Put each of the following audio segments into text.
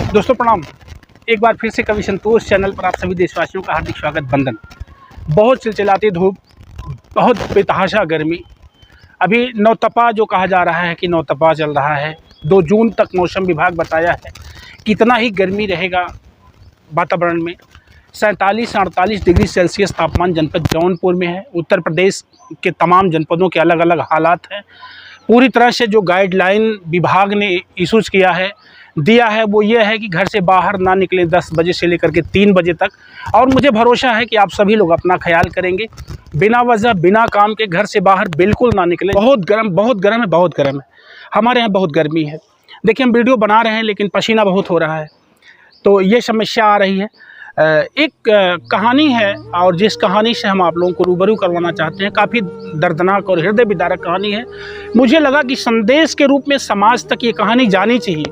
दोस्तों प्रणाम। एक बार फिर से कवि संतोष चैनल पर आप सभी देशवासियों का हार्दिक स्वागत, बंदन। बहुत चिलचिलाती धूप, बहुत बेतहाशा गर्मी। अभी नौतपा जो कहा जा रहा है कि नौतपा चल रहा है। 2 जून तक मौसम विभाग बताया है कितना ही गर्मी रहेगा वातावरण में। 47-48 डिग्री सेल्सियस तापमान जनपद जौनपुर में है। उत्तर प्रदेश के तमाम जनपदों के अलग अलग हालात हैं। पूरी तरह से जो गाइडलाइन विभाग ने इशूज़ दिया है वो ये है कि घर से बाहर ना निकलें 10 बजे से लेकर के 3 बजे तक। और मुझे भरोसा है कि आप सभी लोग अपना ख्याल करेंगे। बिना वजह बिना काम के घर से बाहर बिल्कुल ना निकलें। बहुत गर्म है, बहुत गर्म है। हमारे यहाँ बहुत गर्मी है। देखिए, हम वीडियो बना रहे हैं लेकिन पसीना बहुत हो रहा है, तो ये समस्या आ रही है। एक कहानी है और जिस कहानी से हम आप लोगों को रूबरू करवाना चाहते हैं, काफ़ी दर्दनाक और हृदय विदारक कहानी है। मुझे लगा कि संदेश के रूप में समाज तक ये कहानी जानी चाहिए,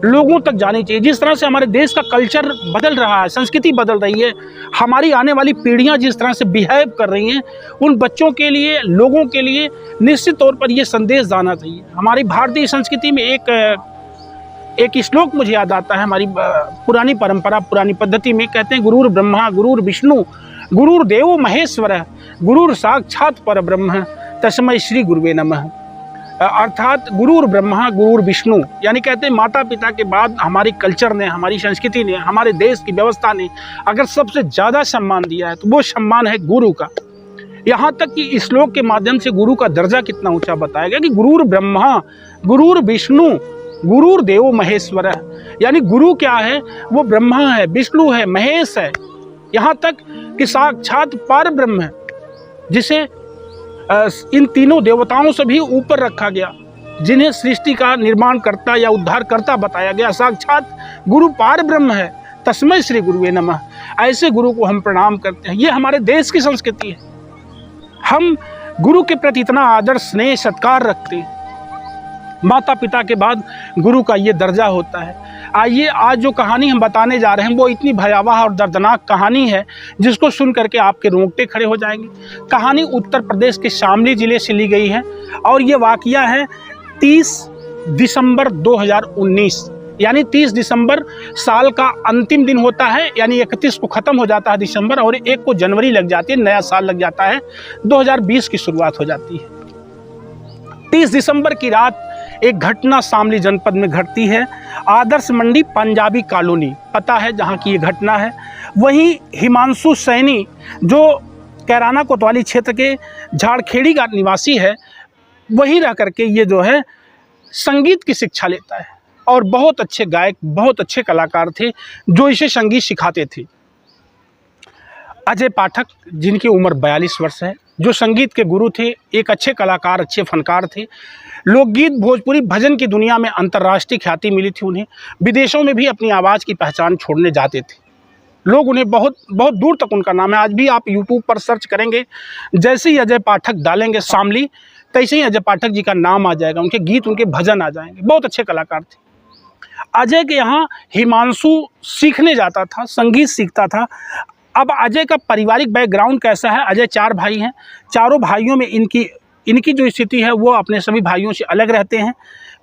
लोगों तक जानी चाहिए। जिस तरह से हमारे देश का कल्चर बदल रहा है, संस्कृति बदल रही है, हमारी आने वाली पीढ़ियां जिस तरह से बिहेव कर रही हैं, उन बच्चों के लिए, लोगों के लिए निश्चित तौर पर ये संदेश जाना चाहिए। हमारी भारतीय संस्कृति में एक श्लोक मुझे याद आता है। हमारी पुरानी परंपरा, पुरानी पद्धति में कहते हैं, गुरुर ब्रह्मा गुरुर विष्णु गुरुर देवो महेश्वर गुरुर साक्षात परब्रह्म तस्मै श्री गुरुवे नमः। अर्थात गुरुर ब्रह्मा गुरुर विष्णु, यानी कहते हैं माता पिता के बाद हमारी कल्चर ने, हमारी संस्कृति ने, हमारे देश की व्यवस्था ने अगर सबसे ज़्यादा सम्मान दिया है तो वो सम्मान है गुरु का। यहाँ तक कि इस श्लोक के माध्यम से गुरु का दर्जा कितना ऊंचा बताया गया कि गुरुर ब्रह्मा गुरुर विष्णु गुरुर देवो महेश्वर, यानी गुरु क्या है? वो ब्रह्मा है, विष्णु है, महेश है, यहाँ तक कि साक्षात पर ब्रह्म है, जिसे इन तीनों देवताओं से भी ऊपर रखा गया, जिन्हें सृष्टि का निर्माण करता या उद्धार करता बताया गया। साक्षात गुरु पार ब्रह्म है, तस्मै श्री गुरुवे नमः। ऐसे गुरु को हम प्रणाम करते हैं। ये हमारे देश की संस्कृति है। हम गुरु के प्रति इतना आदर, स्नेह, सत्कार रखते हैं। माता पिता के बाद गुरु का ये दर्जा होता है। आइए, आज जो कहानी हम बताने जा रहे हैं वो इतनी भयावह और दर्दनाक कहानी है जिसको सुन करके आपके रोंगटे खड़े हो जाएंगे। कहानी उत्तर प्रदेश के शामली ज़िले से ली गई है और ये वाकया है 30 दिसंबर 2019, यानी 30 दिसंबर साल का अंतिम दिन होता है, यानी 31 को ख़त्म हो जाता है दिसंबर और 1 को जनवरी लग जाती है, नया साल लग जाता है, 2020 की शुरुआत हो जाती है। 30 दिसंबर की रात एक घटना शामली जनपद में घटती है। आदर्श मंडी पंजाबी कॉलोनी पता है जहां की ये घटना है। वहीं हिमांशु सैनी, जो कैराना कोतवाली क्षेत्र के झाड़खेड़ी का निवासी है, वही रह करके ये जो है संगीत की शिक्षा लेता है और बहुत अच्छे गायक, बहुत अच्छे कलाकार थे जो इसे संगीत सिखाते थे। अजय पाठक, जिनकी उम्र 42 वर्ष है, जो संगीत के गुरु थे, एक अच्छे कलाकार, अच्छे फनकार थे। लोकगीत, भोजपुरी, भजन की दुनिया में अंतर्राष्ट्रीय ख्याति मिली थी उन्हें। विदेशों में भी अपनी आवाज़ की पहचान छोड़ने जाते थे लोग। उन्हें बहुत बहुत दूर तक उनका नाम है। आज भी आप यूट्यूब पर सर्च करेंगे, जैसे ही अजय पाठक डालेंगे शामली, तैसे ही अजय पाठक जी का नाम आ जाएगा, उनके गीत, उनके भजन आ जाएंगे। बहुत अच्छे कलाकार थे। अजय के यहाँ हिमांशु सीखने जाता था, संगीत सीखता था। अब अजय का पारिवारिक बैकग्राउंड कैसा है? अजय 4 भाई हैं। चारों भाइयों में इनकी जो स्थिति है वो अपने सभी भाइयों से अलग रहते हैं।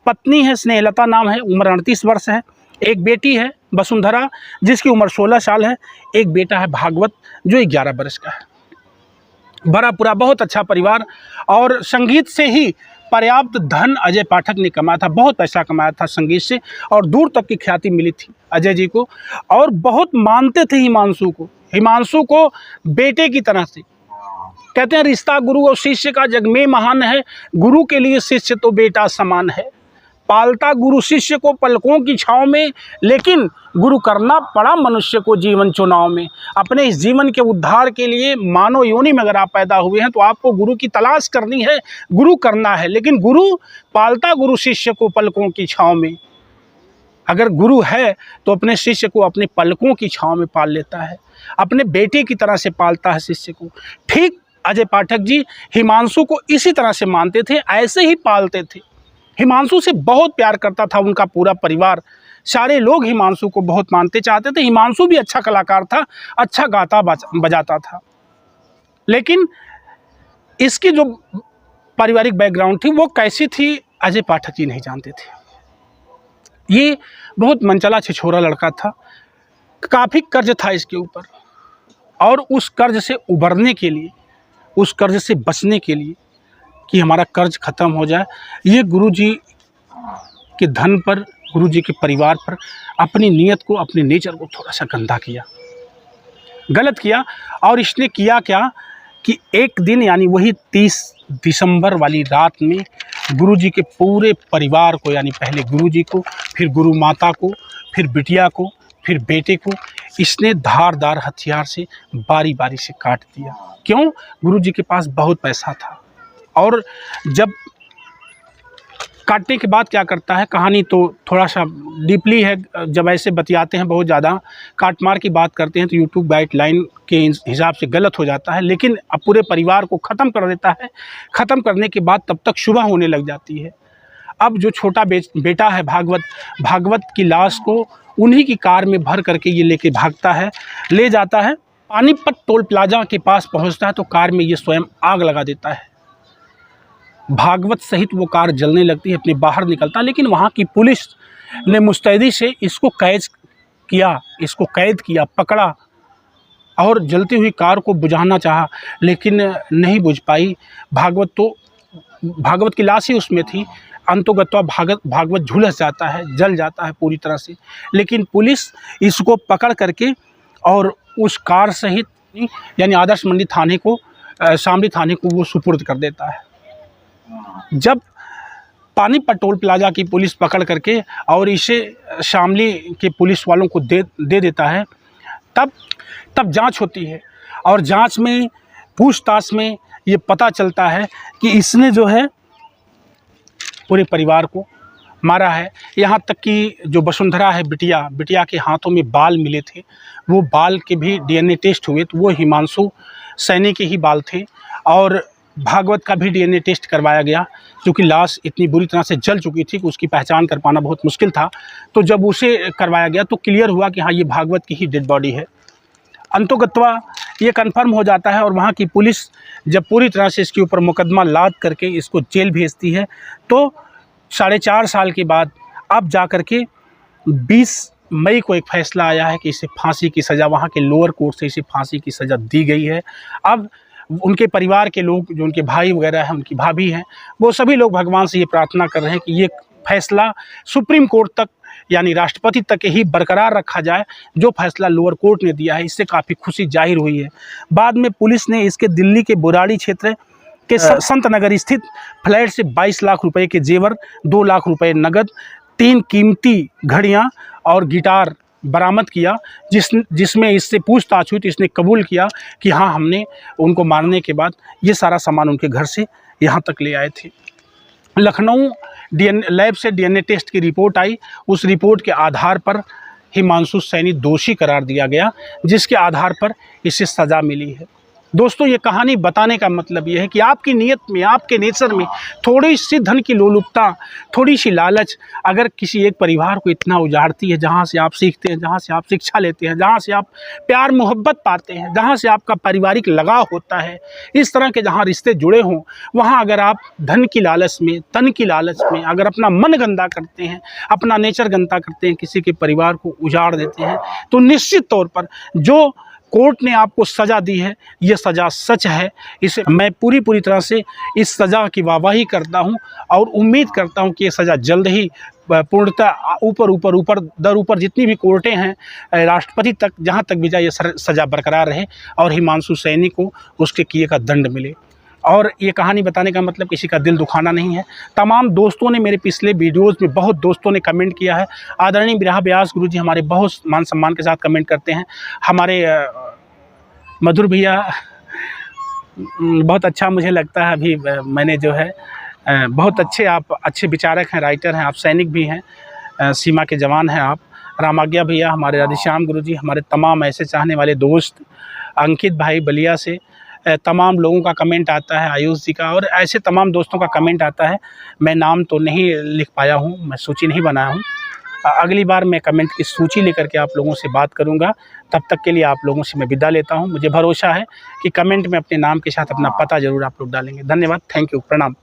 पत्नी है, स्नेहलता नाम है, उम्र 38 वर्ष है। एक बेटी है वसुंधरा, जिसकी उम्र 16 साल है। एक बेटा है भागवत, जो 11 वर्ष का है। भरा पूरा बहुत अच्छा परिवार, और संगीत से ही पर्याप्त धन अजय पाठक ने कमाया था। बहुत पैसा कमाया था संगीत से और दूर तक की ख्याति मिली थी अजय जी को, और बहुत मानते थे हिमांशु को बेटे की तरह से। कहते हैं, रिश्ता गुरु और शिष्य का जग में महान है, गुरु के लिए शिष्य तो बेटा समान है। पालता गुरु शिष्य को पलकों की छाँव में, लेकिन गुरु करना पड़ा मनुष्य को जीवन चुनाव में। अपने इस जीवन के उद्धार के लिए मानव योनि में अगर आप पैदा हुए हैं तो आपको गुरु की तलाश करनी है, गुरु करना है। लेकिन गुरु पालता गुरु शिष्य को पलकों की छाँव में। अगर गुरु है तो अपने शिष्य को अपने पलकों की छाँव में पाल लेता है, अपने बेटे की तरह से पालता है शिष्य को। ठीक अजय पाठक जी हिमांशु को इसी तरह से मानते थे, ऐसे ही पालते थे। हिमांशु से बहुत प्यार करता था उनका पूरा परिवार। सारे लोग हिमांशु को बहुत मानते चाहते थे। हिमांशु भी अच्छा कलाकार था, अच्छा गाता बजाता था। लेकिन इसकी जो पारिवारिक बैकग्राउंड थी वो कैसी थी, अजय पाठक जी नहीं जानते थे। ये बहुत मनचला छिछोरा लड़का था, काफ़ी कर्ज था इसके ऊपर, और उस कर्ज से उबरने के लिए, उस कर्ज से बचने के लिए कि हमारा कर्ज ख़त्म हो जाए, ये गुरुजी के धन पर, गुरुजी के परिवार पर अपनी नीयत को, अपने नेचर को थोड़ा सा गंदा किया, गलत किया। और इसने किया क्या कि एक दिन, यानी वही 30 दिसंबर वाली रात में गुरुजी के पूरे परिवार को, यानी पहले गुरुजी को, फिर गुरु माता को, फिर बिटिया को, फिर बेटे को इसने धारदार हथियार से बारी बारी से काट दिया। क्यों? गुरुजी के पास बहुत पैसा था। और जब काटने के बाद क्या करता है, कहानी तो थोड़ा सा डीपली है, जब ऐसे बतियाते हैं, बहुत ज़्यादा काट मार की बात करते हैं तो यूट्यूब गाइडलाइन के हिसाब से गलत हो जाता है, लेकिन अब पूरे परिवार को ख़त्म कर देता है। ख़त्म करने के बाद तब तक सुबह होने लग जाती है। अब जो छोटा बेटा है भागवत की लाश को उन्हीं की कार में भर करके ये लेके भागता है, ले जाता है, पानीपत टोल प्लाजा के पास पहुंचता है तो कार में ये स्वयं आग लगा देता है। भागवत सहित वो कार जलने लगती है, अपने बाहर निकलता है, लेकिन वहाँ की पुलिस ने मुस्तैदी से इसको कैद किया, पकड़ा और जलती हुई कार को बुझाना चाहा, लेकिन नहीं बुझ पाई। भागवत की लाश ही उसमें थी। अंतोगत्वा भागवत झुलस जाता है, जल जाता है पूरी तरह से, लेकिन पुलिस इसको पकड़ करके और उस कार सहित, यानी आदर्श मंडी थाने को, शामली थाने को वो सुपुर्द कर देता है। जब पानीपत टोल प्लाजा की पुलिस पकड़ करके और इसे शामली के पुलिस वालों को दे देता है, तब जांच होती है, और जांच में, पूछताछ में ये पता चलता है कि इसने जो है पूरे परिवार को मारा है। यहाँ तक कि जो वसुंधरा है, बिटिया के हाथों में बाल मिले थे, वो बाल के भी DNA टेस्ट हुए तो वो हिमांशु सैनी के ही बाल थे, और भागवत का भी DNA टेस्ट करवाया गया, क्योंकि लाश इतनी बुरी तरह से जल चुकी थी कि उसकी पहचान कर पाना बहुत मुश्किल था। तो जब उसे करवाया गया तो क्लियर हुआ कि हाँ, ये भागवत की ही डेड बॉडी है। अंतोगत्वा ये कंफर्म हो जाता है, और वहाँ की पुलिस जब पूरी तरह से इसके ऊपर मुकदमा लाद करके इसको जेल भेजती है, तो 4.5 साल के बाद अब जा कर के 20 मई को एक फ़ैसला आया है कि इसे फांसी की सज़ा, वहाँ के लोअर कोर्ट से इसे फांसी की सज़ा दी गई है। अब उनके परिवार के लोग, जो उनके भाई वगैरह हैं, उनकी भाभी हैं, वो सभी लोग भगवान से ये प्रार्थना कर रहे हैं कि ये फैसला सुप्रीम कोर्ट तक, यानी राष्ट्रपति तक ही बरकरार रखा जाए। जो फैसला लोअर कोर्ट ने दिया है, इससे काफ़ी खुशी जाहिर हुई है। बाद में पुलिस ने इसके दिल्ली के बुराड़ी क्षेत्र के संत नगर स्थित फ्लैट से 22 लाख रुपए के जेवर, 2 लाख रुपए नगद, 3 कीमती घड़ियां और गिटार बरामद किया, जिसमें इससे पूछताछ हुई तो इसने कबूल किया कि हाँ, हमने उनको मारने के बाद ये सारा सामान उनके घर से यहाँ तक ले आए थे। लखनऊ लैब से DNA टेस्ट की रिपोर्ट आई। उस रिपोर्ट के आधार पर हिमांशु सैनी दोषी करार दिया गया, जिसके आधार पर इसे सज़ा मिली है। दोस्तों, ये कहानी बताने का मतलब ये है कि आपकी नीयत में, आपके नेचर में थोड़ी सी धन की लोलुपता, थोड़ी सी लालच अगर किसी एक परिवार को इतना उजाड़ती है, जहाँ से आप सीखते हैं, जहाँ से आप शिक्षा लेते हैं, जहाँ से आप प्यार मोहब्बत पाते हैं, जहाँ से आपका पारिवारिक लगाव होता है, इस तरह के जहाँ रिश्ते जुड़े हों, वहाँ अगर आप धन की लालच में, तन की लालच में अगर अपना मन गंदा करते हैं, अपना नेचर गंदा करते हैं, किसी के परिवार को उजाड़ देते हैं, तो निश्चित तौर पर जो कोर्ट ने आपको सज़ा दी है, ये सज़ा सच है। इसे मैं पूरी तरह से इस सज़ा की वाहवाही करता हूं, और उम्मीद करता हूं कि ये सज़ा जल्द ही पूर्णतः ऊपर जितनी भी कोर्टें हैं, राष्ट्रपति तक, जहां तक भी जाए, ये सज़ा बरकरार रहे और हिमांशु सैनी को उसके किए का दंड मिले। और ये कहानी बताने का मतलब किसी का दिल दुखाना नहीं है। तमाम दोस्तों ने, मेरे पिछले वीडियोस में बहुत दोस्तों ने कमेंट किया है। आदरणीय बिरहा व्यास गुरुजी हमारे बहुत मान सम्मान के साथ कमेंट करते हैं। हमारे मधुर भैया, बहुत अच्छा मुझे लगता है, अभी मैंने जो है बहुत अच्छे, आप अच्छे विचारक हैं, राइटर हैं, आप सैनिक भी हैं, सीमा के जवान हैं आप। रामाज्ञा भैया, हमारे राधेश्याम गुरुजी, हमारे तमाम ऐसे चाहने वाले दोस्त, अंकित भाई बलिया से तमाम लोगों का कमेंट आता है, आयुष जी का, और ऐसे तमाम दोस्तों का कमेंट आता है। मैं नाम तो नहीं लिख पाया हूँ, मैं सूची नहीं बनाया हूँ। अगली बार मैं कमेंट की सूची लेकर के आप लोगों से बात करूँगा। तब तक के लिए आप लोगों से मैं विदा लेता हूँ। मुझे भरोसा है कि कमेंट में अपने नाम के साथ अपना पता ज़रूर आप लोग डालेंगे। धन्यवाद, थैंक यू, प्रणाम।